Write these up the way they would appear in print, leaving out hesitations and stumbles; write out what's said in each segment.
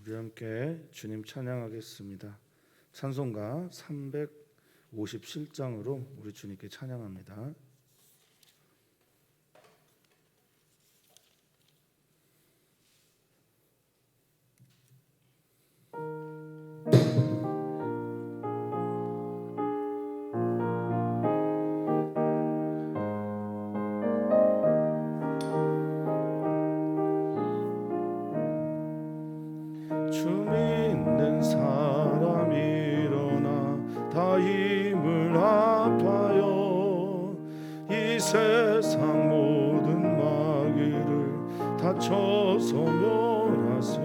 우리 함께 주님 찬양하겠습니다. 찬송가 357장으로 우리 주님께 찬양합니다. 주 믿는 사람 일어나 다 힘을 합하여 이 세상 모든 마귀를 다쳐서 멸하세.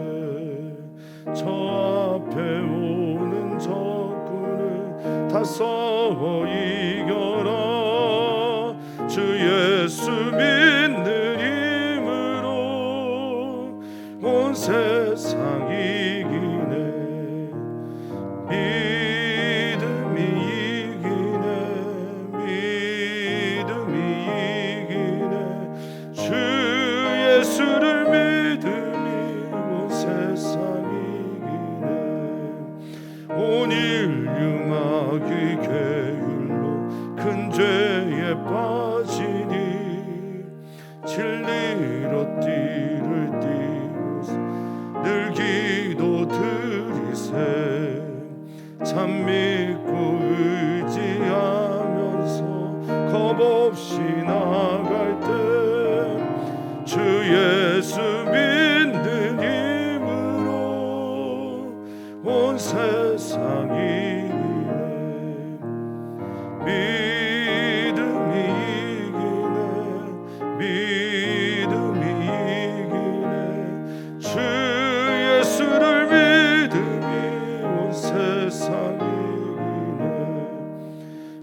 저 앞에 오는 적군을 다 싸워 이겨라. 주 예수 믿는 힘으로 온 세상 이기네. 믿음이 이기네. 믿음이 이기네. 주 예수를 믿음이 온 세상 이기네. 온 인류 마귀 계율로 큰 죄에 빠지니 진리로 띠를 띠우사 늘 기도 드리세. 참 믿고 의지하면서 겁없이 나갈 때 주 예수 믿는 힘으로 온 세상 이기네. 믿음이 이기네. 믿음이 이기네. 주 예수를 믿음이 온 세상 이기네.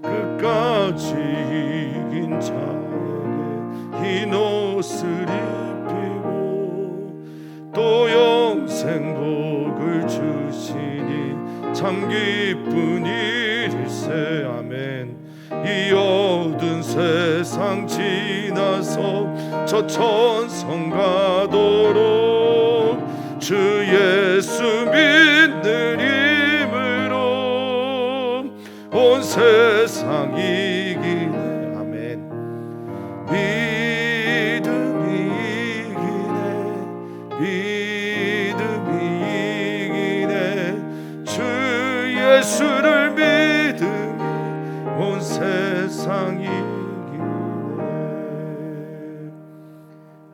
끝까지 이긴 자에게 흰 옷을 입히고 또 영생 복을 주시니 참 기쁜 일일세. 아멘. 이 어두운 세상 지나서 저 천성 가도록 주 예수 믿는 힘으로 온 세상 이기네. 아멘. 믿음이 이기네. 믿음이 이기네. 주 예수를 믿음이 온 세상 이기네.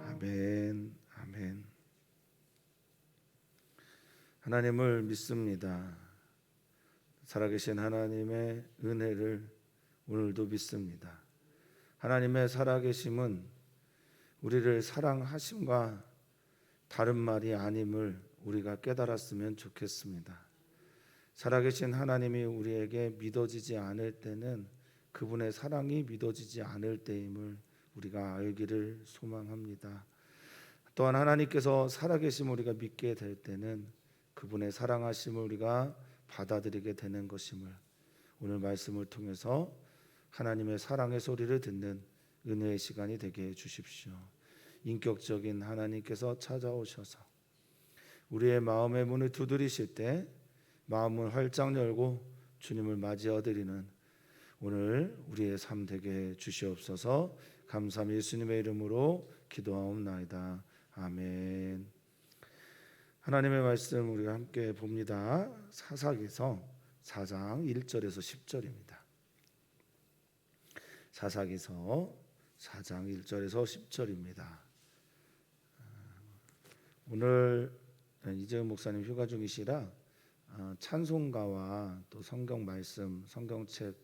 아멘. 아멘. 하나님을 믿습니다. 살아계신 하나님의 은혜를 오늘도 믿습니다. 하나님의 살아계심은 우리를 사랑하심과 다른 말이 아님을 우리가 깨달았으면 좋겠습니다. 살아계신 하나님이 우리에게 믿어지지 않을 때는 그분의 사랑이 믿어지지 않을 때임을 우리가 알기를 소망합니다. 또한 하나님께서 살아계심을 우리가 믿게 될 때는 그분의 사랑하심을 우리가 받아들이게 되는 것임을 오늘 말씀을 통해서 하나님의 사랑의 소리를 듣는 은혜의 시간이 되게 해 주십시오. 인격적인 하나님께서 찾아오셔서 우리의 마음의 문을 두드리실 때 마음을 활짝 열고 주님을 맞이하드리는 오늘 우리의 삶 되게 해 주시옵소서. 감사함 예수님의 이름으로 기도하옵나이다. 아멘. 하나님의 말씀 우리가 함께 봅니다. 사사기서 4장 1절에서 10절입니다. 사사기서 4장 1절에서 10절입니다. 오늘 이재훈 목사님 휴가 중이시라 찬송가와 또 성경 말씀, 성경책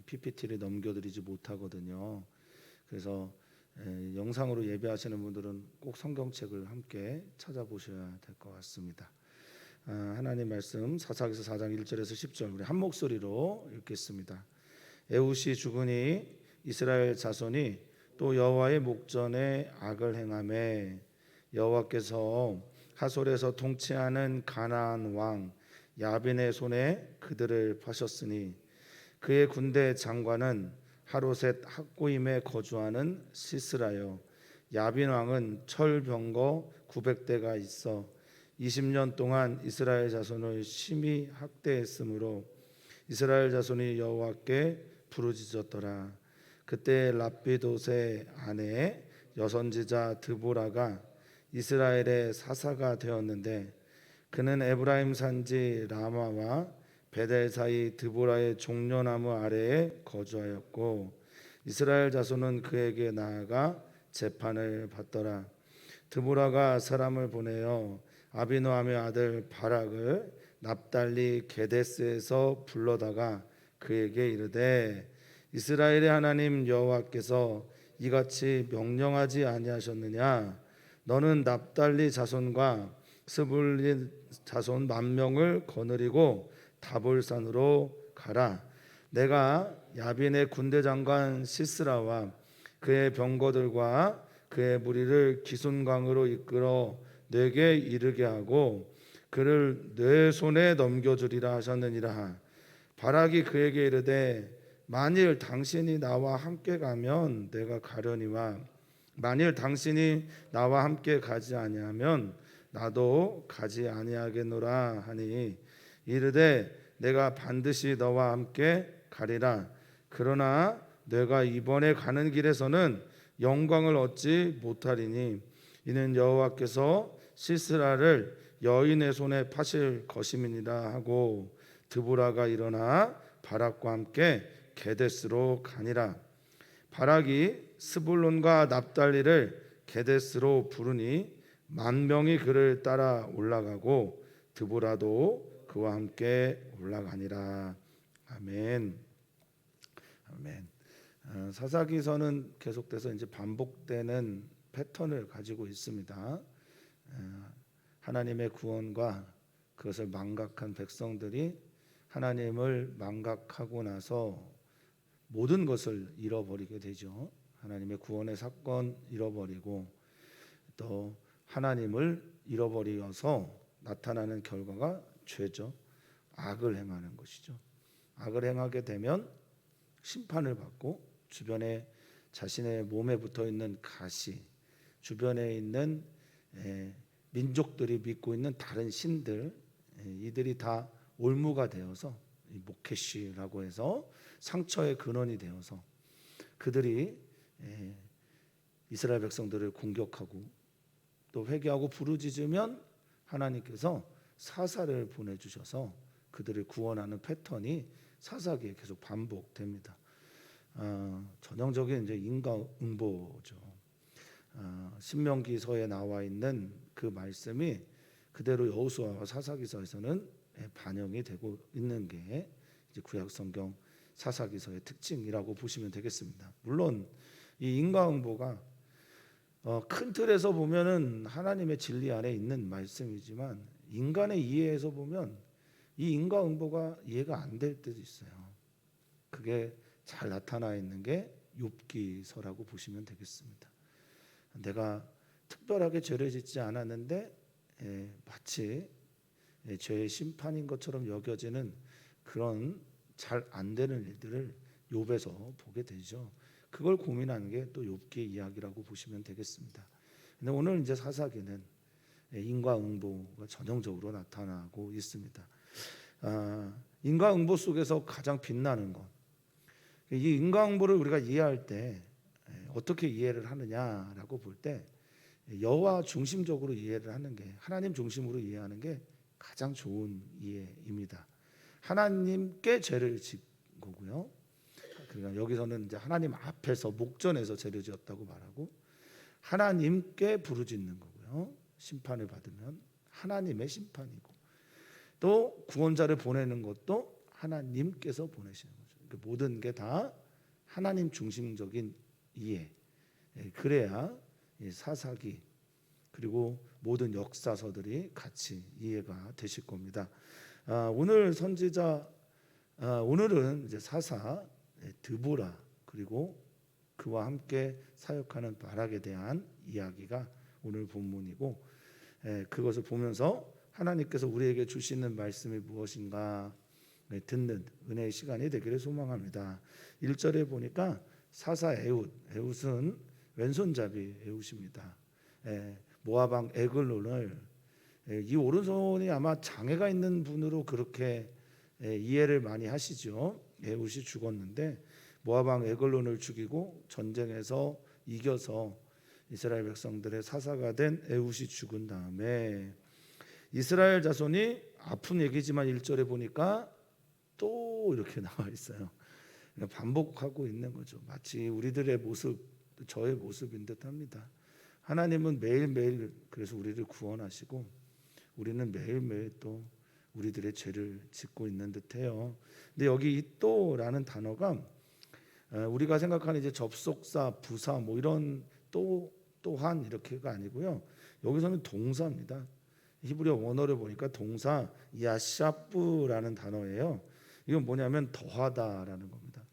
PPT를 넘겨드리지 못하거든요. 그래서 영상으로 예배하시는 분들은 꼭 성경책을 함께 찾아보셔야 될 것 같습니다. 하나님 말씀 사사기서 4장 1절에서 10절 우리 한 목소리로 읽겠습니다. 에훗이 죽으니 이스라엘 자손이 또 여호와의 목전에 악을 행하매 여호와께서 하솔에서 통치하는 가나안 왕 야빈의 손에 그들을 파셨으니 그의 군대 장관은 하로셋 학고임에 거주하는 시스라요 야빈 왕은 철병거 900대가 있어 20년 동안 이스라엘 자손을 심히 학대했으므로 이스라엘 자손이 여호와께 부르짖었더라. 그때 랍비돗의 아내 여선지자 드보라가 이스라엘의 사사가 되었는데 그는 에브라임 산지 라마와 베델 사이 드보라의 종려나무 아래에 거주하였고 이스라엘 자손은 그에게 나아가 재판을 받더라. 드보라가 사람을 보내어 아비노함의 아들 바락을 납달리 게데스에서 불러다가 그에게 이르되 이스라엘의 하나님 여호와께서 이같이 명령하지 아니하셨느냐? 너는 납달리 자손과 스불린 자손 10,000명을 거느리고 다볼산으로 가라. 내가 야빈의 군대 장관 시스라와 그의 병거들과 그의 무리를 기순강으로 이끌어 내게 이르게 하고 그를 내 손에 넘겨주리라 하셨느니라. 바락이 그에게 이르되 만일 당신이 나와 함께 가면 내가 가려니와 만일 당신이 나와 함께 가지 아니하면 나도 가지 아니하겠노라 하니 이르되 내가 반드시 너와 함께 가리라. 그러나 내가 이번에 가는 길에서는 영광을 얻지 못하리니 이는 여호와께서 시스라를 여인의 손에 파실 것임이니라 하고 드보라가 일어나 바락과 함께 게데스로 가니라. 바락이 스불론과 납달리를 게데스로 부르니 10,000명이 그를 따라 올라가고 드보라도 그와 함께 올라가니라. 아멘. 아멘. 사사기서는 계속돼서 이제 반복되는 패턴을 가지고 있습니다. 하나님의 구원과 그것을 망각한 백성들이 하나님을 망각하고 나서 모든 것을 잃어버리게 되죠. 하나님의 구원의 사건 잃어버리고 또 하나님을 잃어버려서 나타나는 결과가 죄죠. 악을 행하는 것이죠. 악을 행하게 되면 심판을 받고 주변에 자신의 몸에 붙어 있는 가시, 주변에 있는 민족들이 믿고 있는 다른 신들, 이들이 다 올무가 되어서 모케시라고 해서 상처의 근원이 되어서 그들이 이스라엘 백성들을 공격하고 또 회개하고 부르짖으면 하나님께서 사사를 보내주셔서 그들을 구원하는 패턴이 사사기에 계속 반복됩니다. 전형적인 이제 인과응보죠. 신명기서에 나와 있는 그 말씀이 그대로 여호수아와 사사기서에서는 반영이 되고 있는 게 이제 구약성경 사사기서의 특징이라고 보시면 되겠습니다. 물론 이 인과응보가 큰 틀에서 보면은 하나님의 진리 안에 있는 말씀이지만 인간의 이해에서 보면 이 인과응보가 이해가 안 될 때도 있어요. 그게 잘 나타나 있는 게 욥기서라고 보시면 되겠습니다. 내가 특별하게 죄를 짓지 않았는데 마치 죄의 심판인 것처럼 여겨지는 그런 잘 안 되는 일들을 욥에서 보게 되죠. 그걸 고민하는 게 또 욥기의 이야기라고 보시면 되겠습니다. 근데 오늘 이제 사사기는 인과응보가 전형적으로 나타나고 있습니다. 인과응보 속에서 가장 빛나는 것, 이 인과응보를 우리가 이해할 때 어떻게 이해를 하느냐라고 볼 때 여호와 중심적으로 이해를 하는 게, 하나님 중심으로 이해하는 게 가장 좋은 이해입니다. 하나님께 죄를 진 거고요. 그러니까 여기서는 이제 하나님 앞에서 목전에서 죄를 지었다고 말하고 하나님께 부르짖는 거고요. 심판을 받으면 하나님의 심판이고 또 구원자를 보내는 것도 하나님께서 보내시는 거죠. 그러니까 모든 게 다 하나님 중심적인 이해. 그래야 사사기 그리고 모든 역사서들이 같이 이해가 되실 겁니다. 오늘 선지자 오늘은 이제 사사 드보라 그리고 그와 함께 사역하는 바락에 대한 이야기가 오늘 본문이고 그것을 보면서 하나님께서 우리에게 주시는 말씀이 무엇인가 듣는 은혜의 시간이 되기를 소망합니다. 1절에 보니까 사사 에훗은 왼손잡이 에훗입니다. 모압 왕 에글론을 이 오른손이 아마 장애가 있는 분으로 그렇게 이해를 많이 하시죠. 에훗이 죽었는데 모압 왕 에글론을 죽이고 전쟁에서 이겨서 이스라엘 백성들의 사사가 된 에훗이 죽은 다음에 이스라엘 자손이 아픈 얘기지만 1절에 보니까 또 이렇게 나와 있어요. 반복하고 있는 거죠. 마치 우리들의 모습, 저의 모습인 듯합니다. 하나님은 매일매일 그래서 우리를 구원하시고 우리는 매일매일 또 우리들의 죄를 짓고 있는 듯해요. 근데 여기 이 또라는 단어가 우리가 생각하는 이제 접속사, 부사 뭐 이런 또한 이렇게가 아니고요. 여기서는 동사입니다. 히브리어 원어를 보니까 동사 야샤프라는 단어예요. 이건 뭐냐면 더하다라는 겁니다.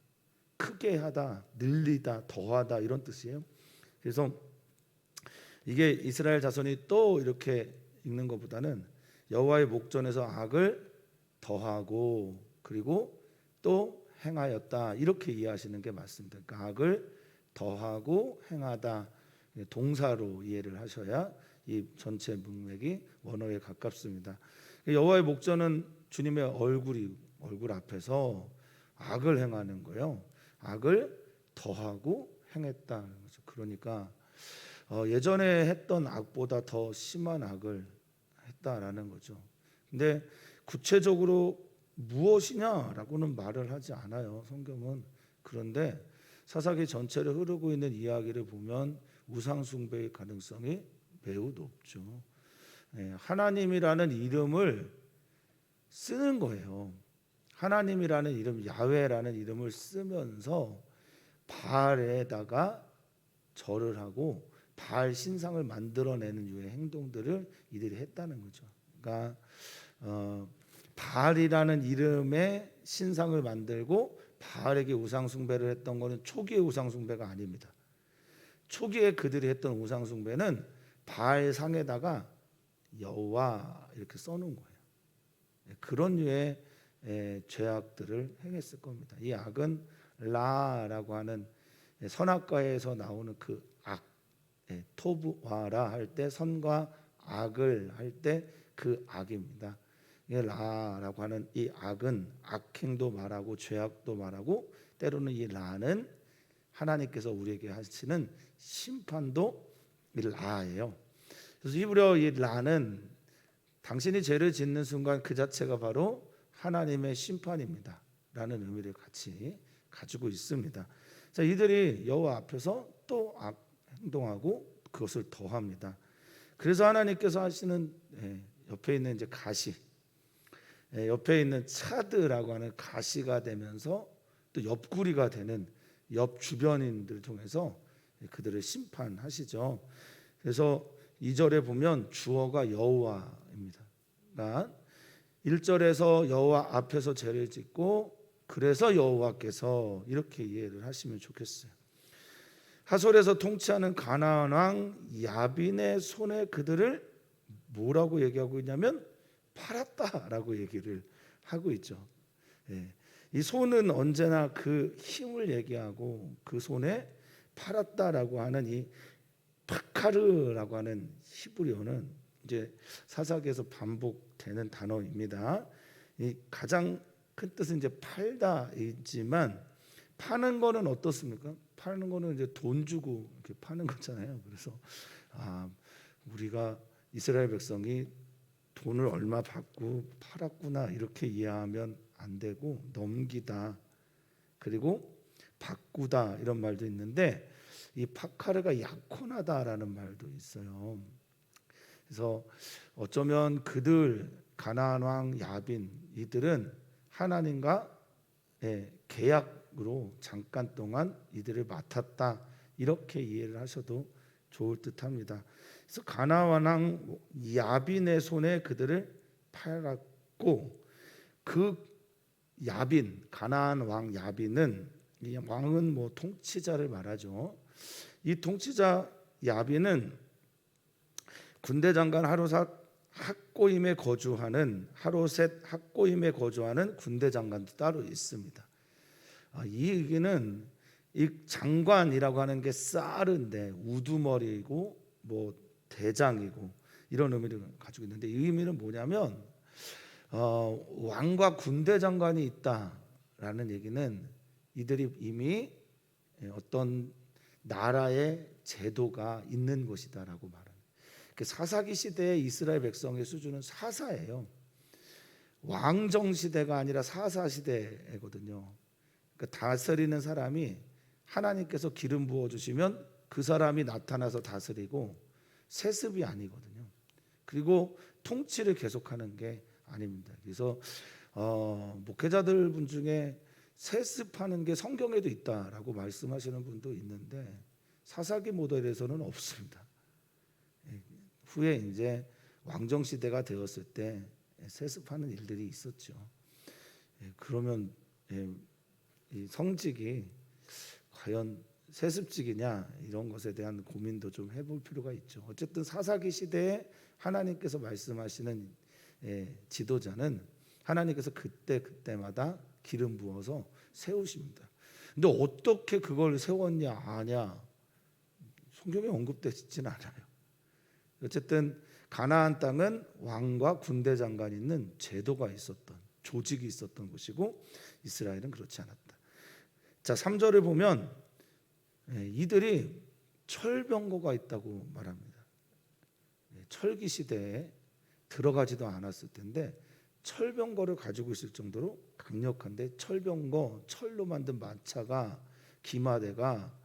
크게 하다, 늘리다, 더하다 이런 뜻이에요. 그래서 이게 이스라엘 자손이 또 이렇게 읽는 것보다는 여호와의 목전에서 악을 더하고 그리고 또 행하였다 이렇게 이해하시는 게 맞습니다. 그러니까 악을 더하고 행하다 동사로 이해를 하셔야 이 전체 문맥이 원어에 가깝습니다. 여호와의 목전은 주님의 얼굴 앞에서 악을 행하는 거예요. 악을 더하고 행했다는 거죠. 그러니까 예전에 했던 악보다 더 심한 악을 했다라는 거죠. 근데 구체적으로 무엇이냐라고는 말을 하지 않아요. 성경은. 그런데 사사기 전체를 흐르고 있는 이야기를 보면 우상 숭배의 가능성이 매우 높죠. 하나님이라는 이름을 쓰는 거예요. 하나님이라는 이름, 야훼라는 이름을 쓰면서 바알에다가 절을 하고 바알 신상을 만들어내는 유의 행동들을 이들이 했다는 거죠. 그러니까 바알이라는 이름의 신상을 만들고 바알에게 우상 숭배를 했던 것은 초기의 우상 숭배가 아닙니다. 초기에 그들이 했던 우상 숭배는 바알 상에다가 여호와 이렇게 써놓은 거예요. 그런 류의 죄악들을 행했을 겁니다. 이 악은 라라고 하는 선악과에서 나오는 그 악, 토브와라 할 때 선과 악을 할 때 그 악입니다. 라라고 하는 이 악은 악행도 말하고 죄악도 말하고 때로는 이 라는 하나님께서 우리에게 하시는 심판도 이 라예요. 그래서 히브리어 이 라는 당신이 죄를 짓는 순간 그 자체가 바로 하나님의 심판입니다 라는 의미를 같이 가지고 있습니다. 자, 이들이 여호와 앞에서 또 악 행동하고 그것을 더합니다. 그래서 하나님께서 하시는 옆에 있는 이제 가시, 옆에 있는 차드라고 하는 가시가 되면서 또 옆구리가 되는 옆 주변인들을 통해서 그들을 심판하시죠. 그래서 2절에 보면 주어가 여호와입니다. 그러니까 1절에서 여호와 앞에서 죄를 짓고 그래서 여호와께서 이렇게 이해를 하시면 좋겠어요. 하솔에서 통치하는 가나안 왕 야빈의 손에 그들을 뭐라고 얘기하고 있냐면 팔았다라고 얘기를 하고 있죠. 이 손은 언제나 그 힘을 얘기하고 그 손에 팔았다라고 하는 이 파카르라고 하는 히브리어는 이제 사사기에서 반복되는 단어입니다. 이 가장 큰 뜻은 이제 팔다이지만 파는 거는 어떻습니까? 파는 거는 이제 돈 주고 이렇게 파는 거잖아요. 그래서 우리가 이스라엘 백성이 돈을 얼마 받고 팔았구나 이렇게 이해하면 안 되고 넘기다 그리고 바꾸다 이런 말도 있는데 이 파카르가 약혼하다라는 말도 있어요. 그래서 어쩌면 그들 가나안 왕 야빈 이들은 하나님과 계약으로 잠깐 동안 이들을 맡았다 이렇게 이해를 하셔도 좋을 듯합니다. 그래서 가나안 왕 야빈의 손에 그들을 팔았고 그 야빈 가나안 왕 야빈은 이 왕은 뭐 통치자를 말하죠. 이 통치자 야빈은 군대 장관 하루셋 학고임에 거주하는 군대 장관도 따로 있습니다. 이 얘기는 이 장관이라고 하는 게 쌀인데 우두머리이고 뭐 대장이고 이런 의미를 가지고 있는데 이 의미는 뭐냐면 왕과 군대 장관이 있다라는 얘기는 이들이 이미 어떤 나라의 제도가 있는 것이다라고 말합니다. 사사기 시대의 이스라엘 백성의 수준은 사사예요. 왕정 시대가 아니라 사사 시대거든요. 그러니까 다스리는 사람이 하나님께서 기름 부어 주시면 그 사람이 나타나서 다스리고 세습이 아니거든요. 그리고 통치를 계속하는 게 아닙니다. 그래서 목회자들 분 중에 세습하는 게 성경에도 있다라고 말씀하시는 분도 있는데 사사기 모델에서는 없습니다. 후에 이제 왕정 시대가 되었을 때 세습하는 일들이 있었죠. 그러면 이 성직이 과연 세습직이냐 이런 것에 대한 고민도 좀 해볼 필요가 있죠. 어쨌든 사사기 시대에 하나님께서 말씀하시는 지도자는 하나님께서 그때마다 기름 부어서 세우십니다. 근데 어떻게 그걸 세웠냐 아냐 성경에 언급되지는 않아요. 어쨌든 가나안 땅은 왕과 군대 장관 있는 제도가 있었던 조직이 있었던 곳이고 이스라엘은 그렇지 않았다. 자, 3절을 보면 이들이 철병거가 있다고 말합니다. 철기 시대에 들어가지도 않았을 텐데 철병거를 가지고 있을 정도로 강력한데 철병거, 철로 만든 마차가 기마대가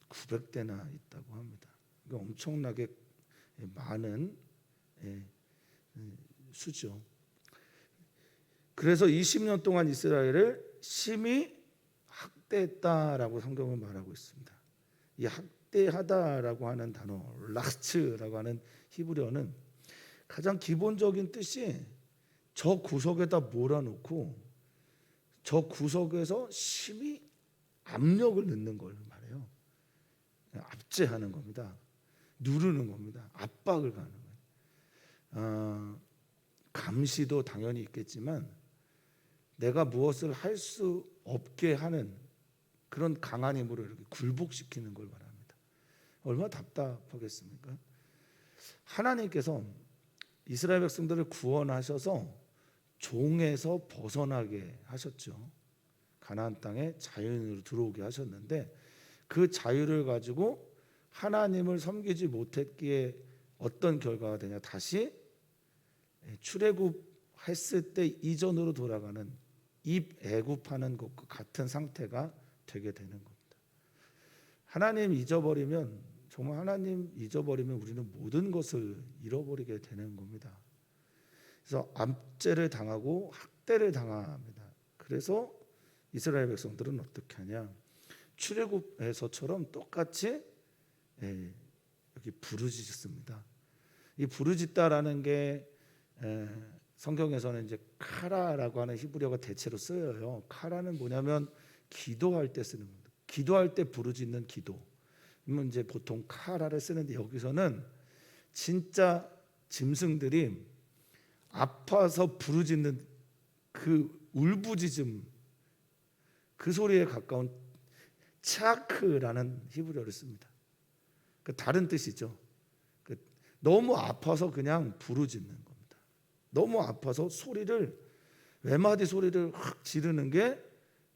900대나 있다고 합니다. 그러니까 엄청나게 많은 수죠. 그래서 20년 동안 이스라엘을 심히 학대했다라고 성경은 말하고 있습니다. 이 학대하다라고 하는 단어, 라츠라고 하는 히브리어는 가장 기본적인 뜻이 저 구석에다 몰아놓고 저 구석에서 심히 압력을 넣는 걸 말해요. 압제하는 겁니다. 누르는 겁니다. 압박을 가는 거예요. 감시도 당연히 있겠지만 내가 무엇을 할 수 없게 하는 그런 강한 힘으로 이렇게 굴복시키는 걸 말합니다. 얼마나 답답하겠습니까? 하나님께서 이스라엘 백성들을 구원하셔서 종에서 벗어나게 하셨죠. 가나안 땅에 자유인으로 들어오게 하셨는데 그 자유를 가지고 하나님을 섬기지 못했기에 어떤 결과가 되냐, 다시 출애굽했을 때 이전으로 돌아가는 입애굽하는 것과 같은 상태가 되게 되는 겁니다. 하나님 잊어버리면, 정말 하나님 잊어버리면 우리는 모든 것을 잃어버리게 되는 겁니다. 그래서 압제를 당하고 학대를 당합니다. 그래서 이스라엘 백성들은 어떻게 하냐, 출애굽에서처럼 똑같이 여기 부르짖습니다. 이 부르짖다라는 게 성경에서는 이제 카라라고 하는 히브리어가 대체로 쓰여요. 카라는 뭐냐면 기도할 때 쓰는 겁니다. 기도할 때 부르짖는 기도. 그러면 이제 보통 카라를 쓰는데 여기서는 진짜 짐승들이 아파서 부르짖는 그 울부짖음, 그 소리에 가까운 차크라는 히브리어를 씁니다. 그 다른 뜻이죠. 너무 아파서 그냥 부르짖는 겁니다. 너무 아파서 소리를, 외마디 소리를 확 지르는 게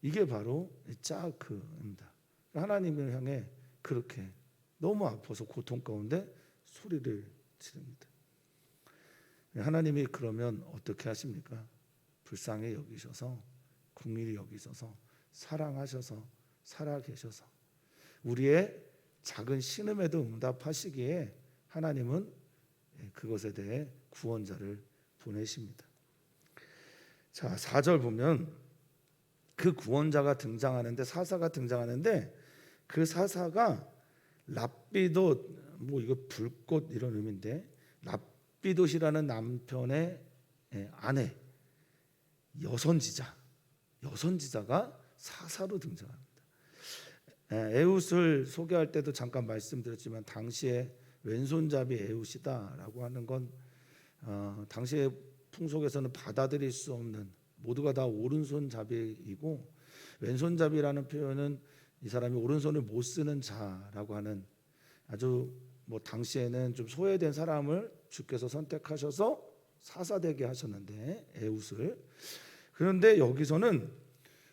이게 바로 짜크입니다. 하나님을 향해 그렇게 너무 아파서 고통 가운데 소리를 지릅니다. 하나님이 그러면 어떻게 하십니까? 불쌍히 여기셔서, 긍휼히 여기셔서, 사랑하셔서, 살아계셔서 우리의 작은 신음에도 응답하시기에 하나님은 그것에 대해 구원자를 보내십니다. 자, 4절 보면 그 구원자가 등장하는데, 사사가 등장하는데, 그 사사가 랍비돗, 뭐 이거 불꽃 이런 의미인데, 랍비돗이라는 남편의 아내, 여선지자가 사사로 등장합니다. 에훗을 소개할 때도 잠깐 말씀드렸지만 당시에 왼손잡이 에훗이다라고 하는 건 당시의 풍속에서는 받아들일 수 없는, 모두가 다 오른손잡이이고, 왼손잡이라는 표현은 이 사람이 오른손을 못 쓰는 자라고 하는 아주 뭐 당시에는 좀 소외된 사람을 주께서 선택하셔서 사사되게 하셨는데 에웃을. 그런데 여기서는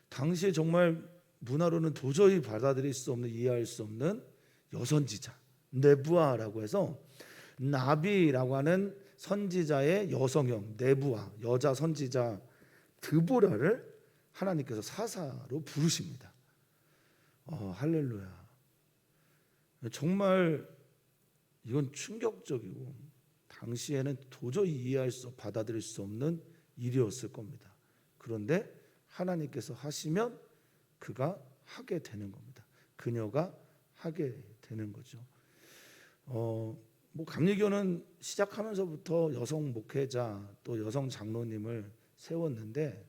당시에 정말 문화로는 도저히 받아들일 수 없는, 이해할 수 없는 여선지자 네부아라고 해서 나비라고 하는 선지자의 여성형 네부아, 여자 선지자 드보라를 하나님께서 사사로 부르십니다. 할렐루야. 정말 이건 충격적이고 당시에는 도저히 이해할 수, 받아들일 수 없는 일이었을 겁니다. 그런데 하나님께서 하시면 그가 하게 되는 겁니다. 그녀가 하게 되는 거죠. 뭐 감리교는 시작하면서부터 여성 목회자 또 여성 장로님을 세웠는데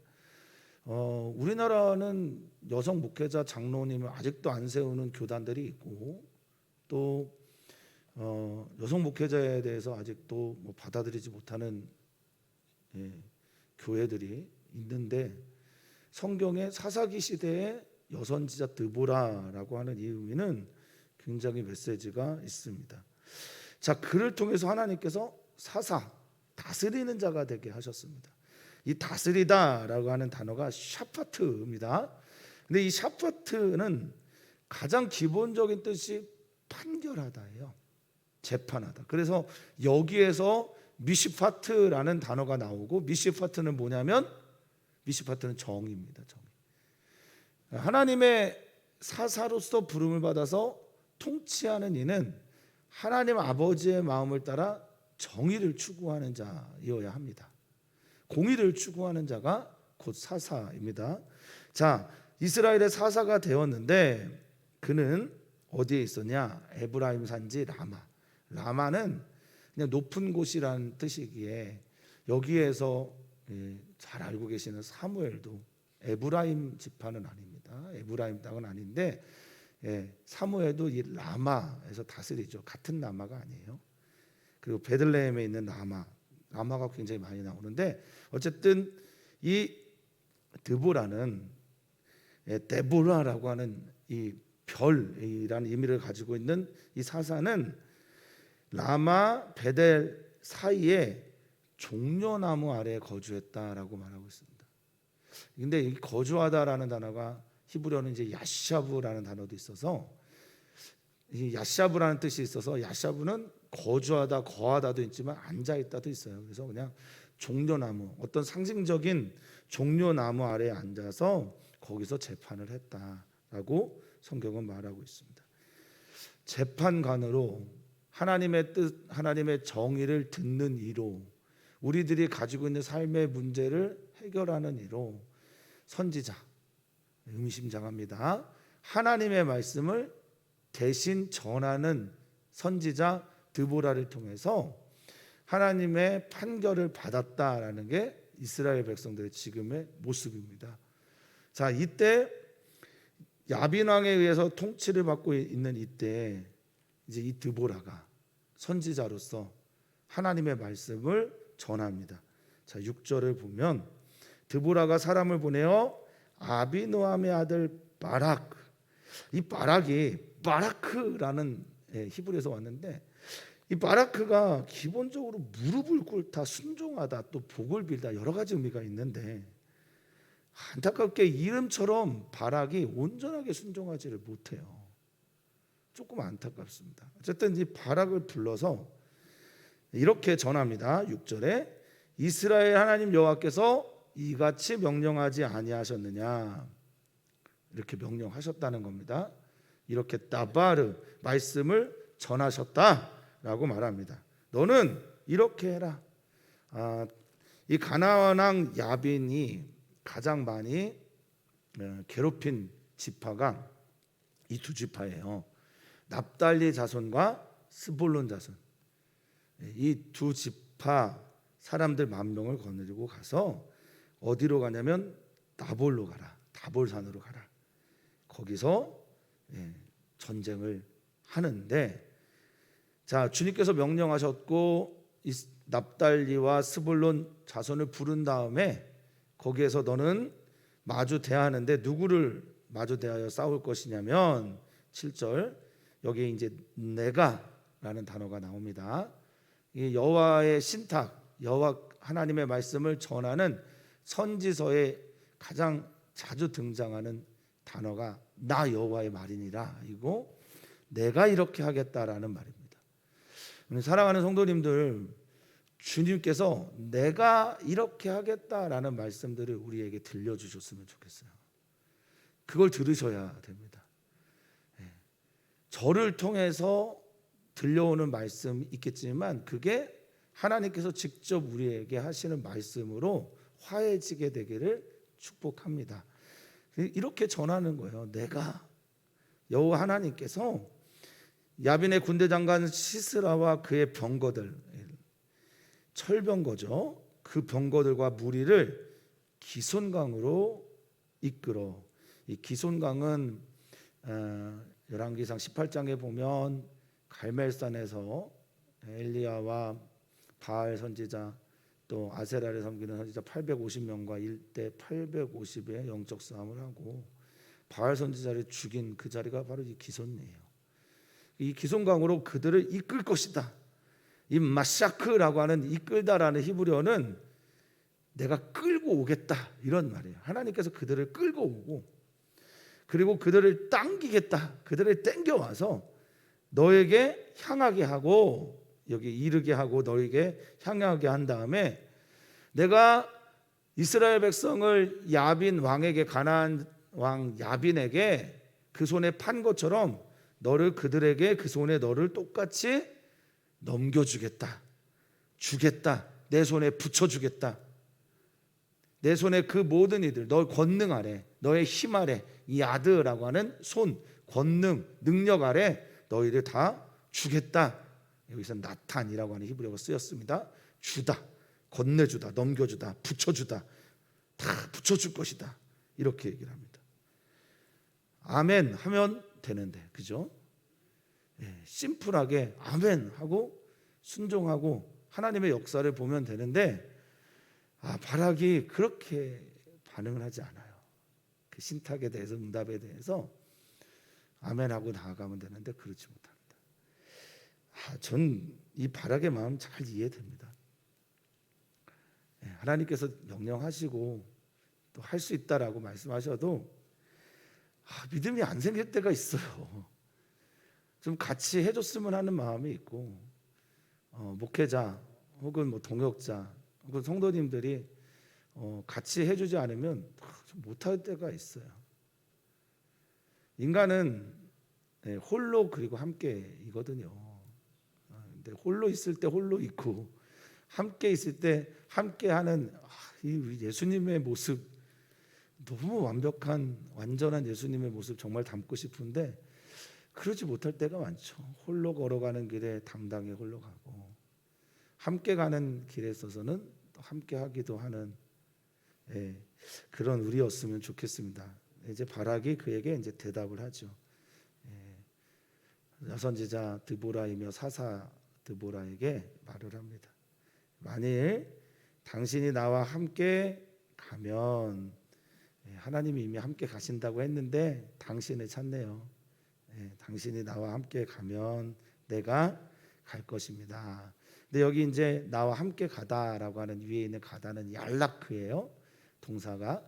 우리나라는 여성 목회자 장로님을 아직도 안 세우는 교단들이 있고 또 여성 목회자에 대해서 아직도 뭐 받아들이지 못하는 교회들이 있는데 성경의 사사기 시대의 여선지자 드보라라고 하는 이 의미는 굉장히 메시지가 있습니다. 자, 그를 통해서 하나님께서 사사, 다스리는 자가 되게 하셨습니다. 이 다스리다라고 하는 단어가 샤파트입니다. 근데 이 샤파트는 가장 기본적인 뜻이 판결하다예요. 재판하다. 그래서 여기에서 미시파트라는 단어가 나오고, 미시파트는 뭐냐면 미시파트는 정의입니다. 정의. 하나님의 사사로서 부름을 받아서 통치하는 이는 하나님 아버지의 마음을 따라 정의를 추구하는 자여야 합니다. 공의를 추구하는 자가 곧 사사입니다. 자, 이스라엘의 사사가 되었는데 그는 어디에 있었냐? 에브라임 산지 라마. 라마는 그냥 높은 곳이라는 뜻이기에 여기에서 잘 알고 계시는 사무엘도 에브라임 지파는 아닙니다. 에브라임 땅은 아닌데 사무엘도 이 라마에서 다스리죠. 같은 라마가 아니에요. 그리고 베들레헴에 있는 라마가 굉장히 많이 나오는데 어쨌든 이 드보라는 데보라라고 하는 이 별이라는 의미를 가지고 있는 이 사사는 라마 베델 사이에 종려나무 아래에 거주했다라고 말하고 있습니다. 근데 이 거주하다라는 단어가 히브리어는 이제 야샤브라는 단어도 있어서 이 야샤브라는 뜻이 있어서 야샤브는 거주하다, 거하다도 있지만 앉아 있다도 있어요. 그래서 그냥 종려나무, 어떤 상징적인 종려나무 아래에 앉아서 거기서 재판을 했다라고 성경은 말하고 있습니다. 재판관으로 하나님의 뜻, 하나님의 정의를 듣는 이로 우리들이 가지고 있는 삶의 문제를 해결하는 이로 선지자, 의미심장합니다. 하나님의 말씀을 대신 전하는 선지자 드보라를 통해서 하나님의 판결을 받았다라는 게 이스라엘 백성들의 지금의 모습입니다. 자, 이때 야빈 왕에 의해서 통치를 받고 있는 이때 이제 이 드보라가 선지자로서 하나님의 말씀을 전합니다. 자, 6절을 보면 드보라가 사람을 보내어 아비노함의 아들 바락, 이 바락이 바라크라는 히브리에서 왔는데 이 바라크가 기본적으로 무릎을 꿇다, 순종하다, 또 복을 빌다 여러 가지 의미가 있는데 안타깝게 이름처럼 바락이 온전하게 순종하지를 못해요. 조금 안타깝습니다. 어쨌든 이 바락을 불러서 이렇게 전합니다. 6절에 이스라엘 하나님 여호와께서 이같이 명령하지 아니하셨느냐, 이렇게 명령하셨다는 겁니다. 이렇게 따바르 말씀을 전하셨다라고 말합니다. 너는 이렇게 해라. 이 가나안 왕 야빈이 가장 많이 괴롭힌 지파가 이 두 지파예요. 납달리 자손과 스볼론 자손. 이 두 지파 사람들 10,000명을 거느리고 가서 어디로 가냐면 나볼로 가라. 다볼산으로 가라. 거기서 전쟁을 하는데, 자, 주님께서 명령하셨고 이 납달리와 스볼론 자손을 부른 다음에 거기에서 너는 마주 대하는데 누구를 마주 대하여 싸울 것이냐면 7절 여기 이제 내가 라는 단어가 나옵니다. 이 여호와의 신탁, 여호와 하나님의 말씀을 전하는 선지서에 가장 자주 등장하는 단어가 나 여호와의 말이니라, 이고 내가 이렇게 하겠다라는 말입니다. 사랑하는 성도님들, 주님께서 내가 이렇게 하겠다라는 말씀들을 우리에게 들려주셨으면 좋겠어요. 그걸 들으셔야 됩니다. 저를 통해서 들려오는 말씀이 있겠지만 그게 하나님께서 직접 우리에게 하시는 말씀으로 화해지게 되기를 축복합니다. 이렇게 전하는 거예요. 내가 여호와 하나님께서 야빈의 군대 장관 시스라와 그의 병거들, 철병거죠. 그 병거들과 무리를 기손강으로 이끌어. 이 기손강은 열왕기상 18장에 보면 갈멜산에서 엘리야와 바알 선지자 또 아세라를 섬기는 선지자 850명과 일대 850의 영적 싸움을 하고 바알 선지자를 죽인 그 자리가 바로 이 기손이에요. 이 기손강으로 그들을 이끌 것이다. 이 마샤크라고 하는 이끌다라는 히브리어는 내가 끌고 오겠다 이런 말이에요. 하나님께서 그들을 끌고 오고 그리고 그들을 당기겠다. 그들을 땡겨와서 너에게 향하게 하고 여기 이르게 하고 너에게 향하게 한 다음에 내가 이스라엘 백성을 야빈 왕에게, 가나안 왕 야빈에게 그 손에 판 것처럼 너를 그들에게 그 손에 너를 똑같이 넘겨주겠다. 주겠다. 내 손에 붙여주겠다. 내 손에 그 모든 이들, 너 권능 아래, 너의 힘 아래, 이 아드라고 하는 손, 권능, 능력 아래 너희를 다 주겠다. 여기서 나탄이라고 하는 히브리어가 쓰였습니다. 주다, 건네주다, 넘겨주다, 붙여주다, 다 붙여줄 것이다. 이렇게 얘기를 합니다. 아멘 하면 되는데, 그죠? 심플하게 아멘 하고 순종하고 하나님의 역사를 보면 되는데 바락이 그렇게 반응을 하지 않아요. 그 신탁에 대해서, 응답에 대해서 아멘하고 나아가면 되는데 그렇지 못합니다. 전 이 바락의 마음 잘 이해됩니다. 하나님께서 명령하시고 또 할 수 있다라고 말씀하셔도 믿음이 안 생길 때가 있어요. 좀 같이 해줬으면 하는 마음이 있고 목회자 혹은 뭐 동역자 혹은 성도님들이 같이 해주지 않으면 좀 못할 때가 있어요. 인간은 홀로 그리고 함께이거든요. 근데 홀로 있을 때 홀로 있고 함께 있을 때 함께하는 이 예수님의 모습, 너무 완벽한 완전한 예수님의 모습 정말 담고 싶은데 그러지 못할 때가 많죠. 홀로 걸어가는 길에 당당히 홀로 가고 함께 가는 길에 있어서는 또 함께 하기도 하는 그런 우리였으면 좋겠습니다. 이제 바락이 그에게 이제 대답을 하죠. 여선지자 드보라이며 사사 드보라에게 말을 합니다. 만일 당신이 나와 함께 가면, 하나님이 이미 함께 가신다고 했는데 당신을 찾네요. 당신이 나와 함께 가면 내가 갈 것입니다. 근데 여기 이제 나와 함께 가다라고 하는 위에 있는 가다는 얄라크예요, 동사가.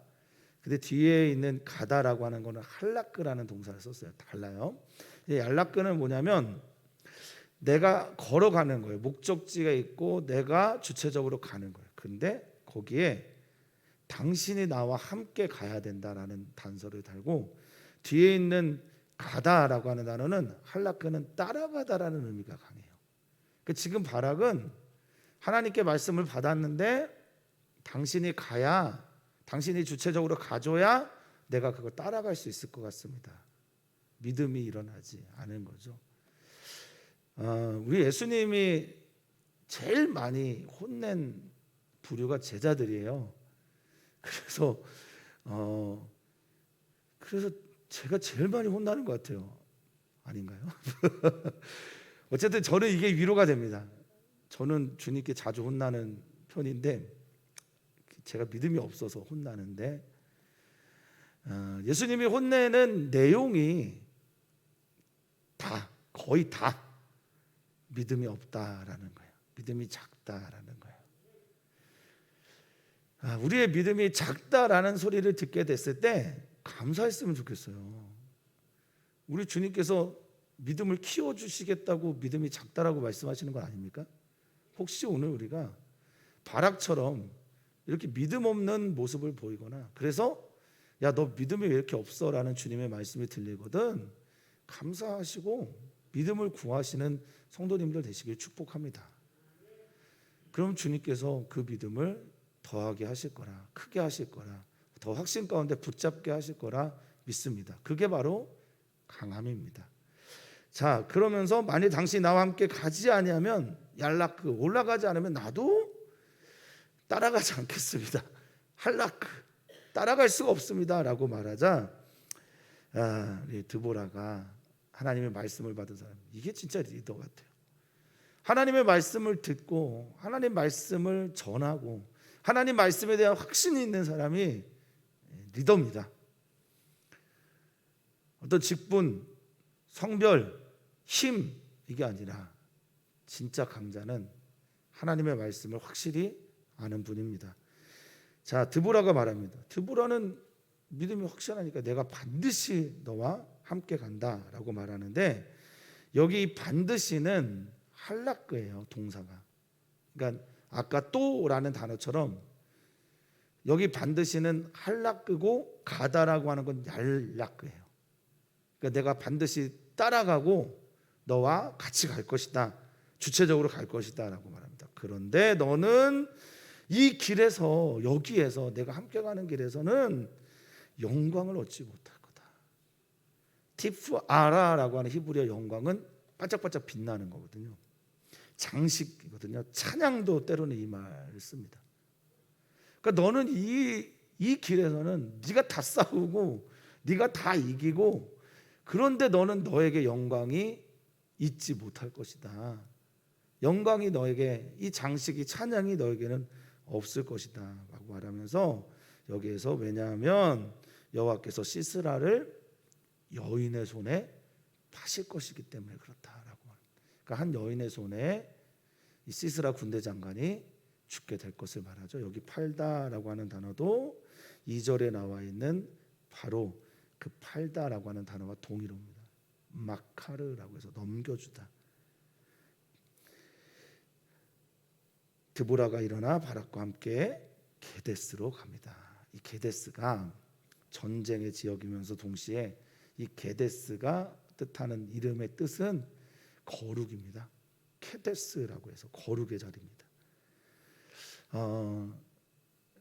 근데 뒤에 있는 가다라고 하는 거는 할라크라는 동사를 썼어요. 달라요. 얄라크는 뭐냐면 내가 걸어가는 거예요. 목적지가 있고 내가 주체적으로 가는 거예요. 근데 거기에 당신이 나와 함께 가야 된다라는 단서를 달고 뒤에 있는 가다라고 하는 단어는 할라크는 따라가다라는 의미가 강해요. 그러니까 지금 바락은 하나님께 말씀을 받았는데 당신이 가야, 당신이 주체적으로 가줘야 내가 그걸 따라갈 수 있을 것 같습니다. 믿음이 일어나지 않은 거죠. 우리 예수님이 제일 많이 혼낸 부류가 제자들이에요. 그래서 제가 제일 많이 혼나는 것 같아요. 아닌가요? 어쨌든 저는 이게 위로가 됩니다. 저는 주님께 자주 혼나는 편인데 제가 믿음이 없어서 혼나는데 예수님이 혼내는 내용이 거의 다 믿음이 없다라는 거예요. 믿음이 작다라는 거예요. 우리의 믿음이 작다라는 소리를 듣게 됐을 때 감사했으면 좋겠어요. 우리 주님께서 믿음을 키워주시겠다고 믿음이 작다라고 말씀하시는 건 아닙니까? 혹시 오늘 우리가 바락처럼 이렇게 믿음 없는 모습을 보이거나, 그래서 야, 너 믿음이 왜 이렇게 없어? 라는 주님의 말씀이 들리거든 감사하시고 믿음을 구하시는 성도님들 되시길 축복합니다. 그럼 주님께서 그 믿음을 더하게 하실 거라, 크게 하실 거라, 더 확신 가운데 붙잡게 하실 거라 믿습니다. 그게 바로 강함입니다. 자, 그러면서 만일 당신이 나와 함께 가지 아니하면 얄라크, 올라가지 않으면 나도 따라가지 않겠습니다. 할라크, 따라갈 수가 없습니다 라고 말하자, 우리 드보라가 하나님의 말씀을 받은 사람, 이게 진짜 리더 같아요. 하나님의 말씀을 듣고 하나님 말씀을 전하고 하나님 말씀에 대한 확신이 있는 사람이 리더입니다. 어떤 직분, 성별, 힘, 이게 아니라 진짜 강자는 하나님의 말씀을 확실히 아는 분입니다. 자, 드보라가 말합니다. 드보라는 믿음이 확실하니까 내가 반드시 너와 함께 간다라고 말하는데, 여기 반드시는 할라크예요, 동사가. 그러니까 아까 또라는 단어처럼 여기 반드시는 할라크고 가다라고 하는 건 얄라크예요. 그러니까 내가 반드시 따라가고 너와 같이 갈 것이다, 주체적으로 갈 것이다 라고 말합니다. 그런데 너는 이 길에서, 여기에서 내가 함께 가는 길에서는 영광을 얻지 못할 거다. 티프 아라라고 하는 히브리어 영광은 반짝반짝 빛나는 거거든요. 장식이거든요. 찬양도 때로는 이 말을 씁니다. 그러니까 너는 이 길에서는 네가 다 싸우고 네가 다 이기고, 그런데 너는 너에게 영광이 있지 못할 것이다. 영광이 너에게, 이 장식이, 찬양이 너에게는 없을 것이다 라고 말하면서, 여기에서 왜냐하면 여호와께서 시스라를 여인의 손에 파실 것이기 때문에 그렇다라고 말합니다. 그러니까 한 여인의 손에 이 시스라 군대 장관이 죽게 될 것을 말하죠. 여기 팔다라고 하는 단어도 2절에 나와 있는 바로 그 팔다라고 하는 단어와 동일어입니다. 마카르라고 해서 넘겨주다. 드보라가 일어나 바락과 함께 게데스로 갑니다. 이 게데스가 전쟁의 지역이면서 동시에 이 게데스가 뜻하는 이름의 뜻은 거룩입니다. 케데스라고 해서 거룩의 자리입니다.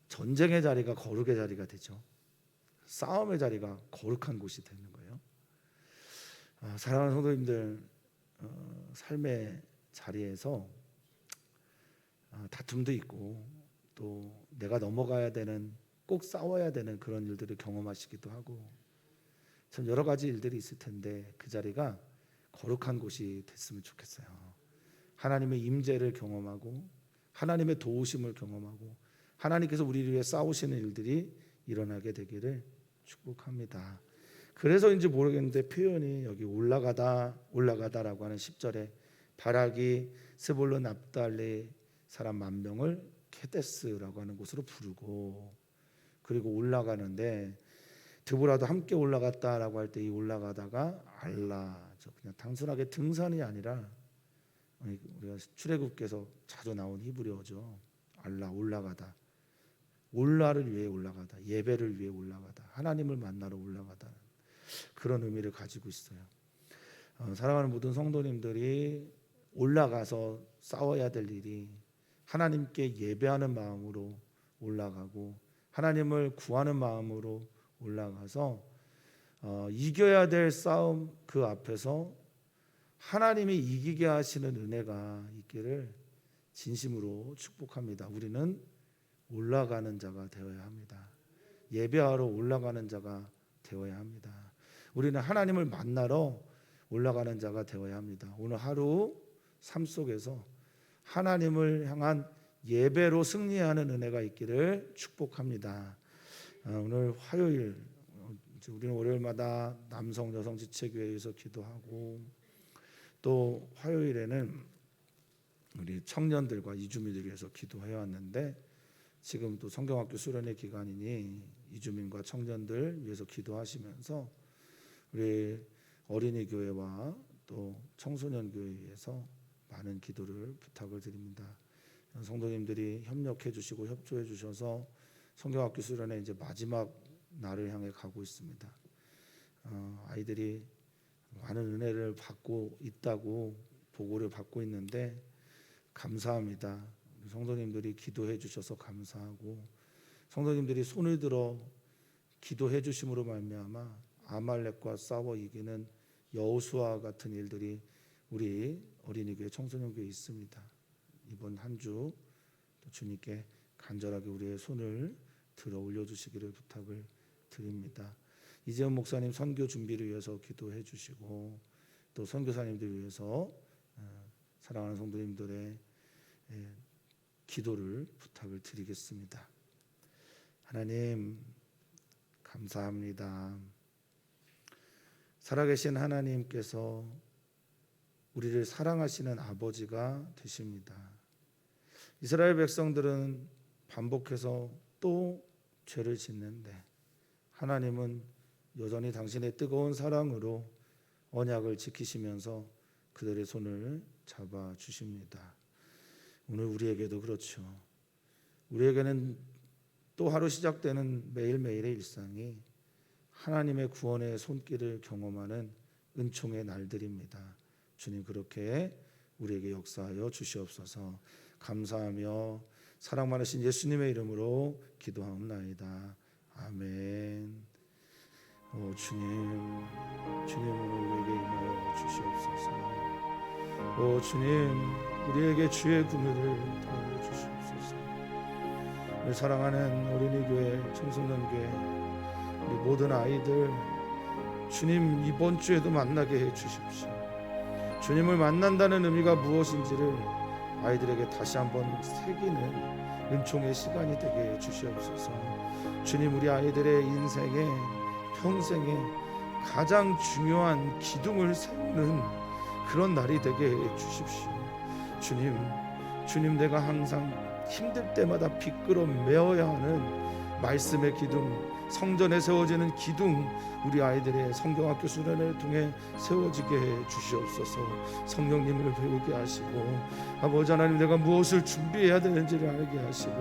전쟁의 자리가 거룩의 자리가 되죠. 싸움의 자리가 거룩한 곳이 되는 거예요. 사랑하는 성도님들, 삶의 자리에서 다툼도 있고 또 내가 넘어가야 되는, 꼭 싸워야 되는 그런 일들을 경험하시기도 하고, 참 여러 가지 일들이 있을 텐데 그 자리가 거룩한 곳이 됐으면 좋겠어요. 하나님의 임재를 경험하고 하나님의 도우심을 경험하고 하나님께서 우리를 위해 싸우시는 일들이 일어나게 되기를 축복합니다. 그래서인지 모르겠는데 표현이 여기 올라가다라고 하는 10절에 바락이 스볼론 납달리 사람 10,000명을 케데스라고 하는 곳으로 부르고, 그리고 올라가는데 드보라도 함께 올라갔다라고 할 때 이 올라가다가 알라죠. 그냥 단순하게 등산이 아니라 우리가 출애굽께서 자주 나온 히브리어죠. 알라, 올라가다. 올라를 위해 올라가다, 예배를 위해 올라가다, 하나님을 만나러 올라가다, 그런 의미를 가지고 있어요. 사랑하는 모든 성도님들이 올라가서 싸워야 될 일이 하나님께 예배하는 마음으로 올라가고 하나님을 구하는 마음으로 올라가서 이겨야 될 싸움 그 앞에서 하나님이 이기게 하시는 은혜가 있기를 진심으로 축복합니다. 우리는 올라가는 자가 되어야 합니다. 예배하러 올라가는 자가 되어야 합니다. 우리는 하나님을 만나러 올라가는 자가 되어야 합니다. 오늘 하루 삶 속에서 하나님을 향한 예배로 승리하는 은혜가 있기를 축복합니다. 오늘 화요일, 우리는 월요일마다 남성 여성 지체교회에서 기도하고, 또 화요일에는 우리 청년들과 이주민들을 위해서 기도해 왔는데 지금 또 성경학교 수련회 기간이니 이주민과 청년들 위해서 기도하시면서 우리 어린이 교회와 또 청소년 교회에 위해서 많은 기도를 부탁을 드립니다. 성도님들이 협력해 주시고 협조해 주셔서 성경학교 수련회 이제 마지막 날을 향해 가고 있습니다. 아이들이 많은 은혜를 받고 있다고 보고를 받고 있는데 감사합니다. 성도님들이 기도해 주셔서 감사하고 성도님들이 손을 들어 기도해 주심으로 말미암아 아말렉과 싸워 이기는 여호수아 같은 일들이 우리 어린이교회 청소년교회에 있습니다. 이번 한 주 주님께 간절하게 우리의 손을 들어 올려주시기를 부탁을 드립니다. 이재원 목사님 선교 준비를 위해서 기도해 주시고 또 선교사님들 위해서 사랑하는 성도님들의 기도를 부탁을 드리겠습니다. 하나님 감사합니다. 살아계신 하나님께서 우리를 사랑하시는 아버지가 되십니다. 이스라엘 백성들은 반복해서 또 죄를 짓는데 하나님은 여전히 당신의 뜨거운 사랑으로 언약을 지키시면서 그들의 손을 잡아 주십니다. 오늘 우리에게도 그렇죠. 우리에게는 또 하루 시작되는 매일매일의 일상이 하나님의 구원의 손길을 경험하는 은총의 날들입니다. 주님 그렇게 우리에게 역사하여 주시옵소서. 감사하며 사랑 많으신 예수님의 이름으로 기도하옵나이다. 아멘. 주님 오늘 우리에게 임하여 주시옵소서. 주님 우리에게 주의 긍휼을 더하여 주시옵소서. 우리 사랑하는 어린이교회 청소년교회 우리 모든 아이들 주님 이번 주에도 만나게 해 주십시오. 주님을 만난다는 의미가 무엇인지를 아이들에게 다시 한번 새기는 은총의 시간이 되게 해 주시옵소서. 주님 우리 아이들의 인생에 평생에 가장 중요한 기둥을 세우는 그런 날이 되게 해 주십시오. 주님 내가 항상 힘들 때마다 비끄러 메어야 하는 말씀의 기둥, 성전에 세워지는 기둥 우리 아이들의 성경학교 수련회를 통해 세워지게 해 주시옵소서. 성령님을 배우게 하시고 아버지 하나님 내가 무엇을 준비해야 되는지를 알게 하시고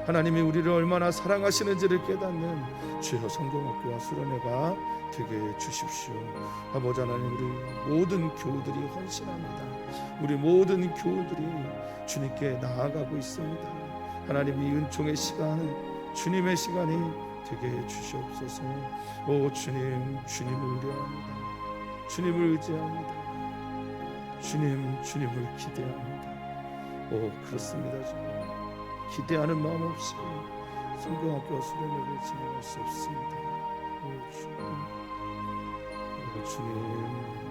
하나님이 우리를 얼마나 사랑하시는지를 깨닫는 주여 성경학교와 수련회가 되게 해 주십시오. 아버지 하나님 우리 모든 교우들이 헌신합니다. 우리 모든 교우들이 주님께 나아가고 있습니다. 하나님 이 은총의 시간은 주님의 시간이 되게 해 주시옵소서. 주님을 의뢰합니다. 주님을 의지합니다. 주님을 기대합니다. 그렇습니다. 주님 기대하는 마음 없이 성경학교 수련회를 진행할 수 없습니다. 주님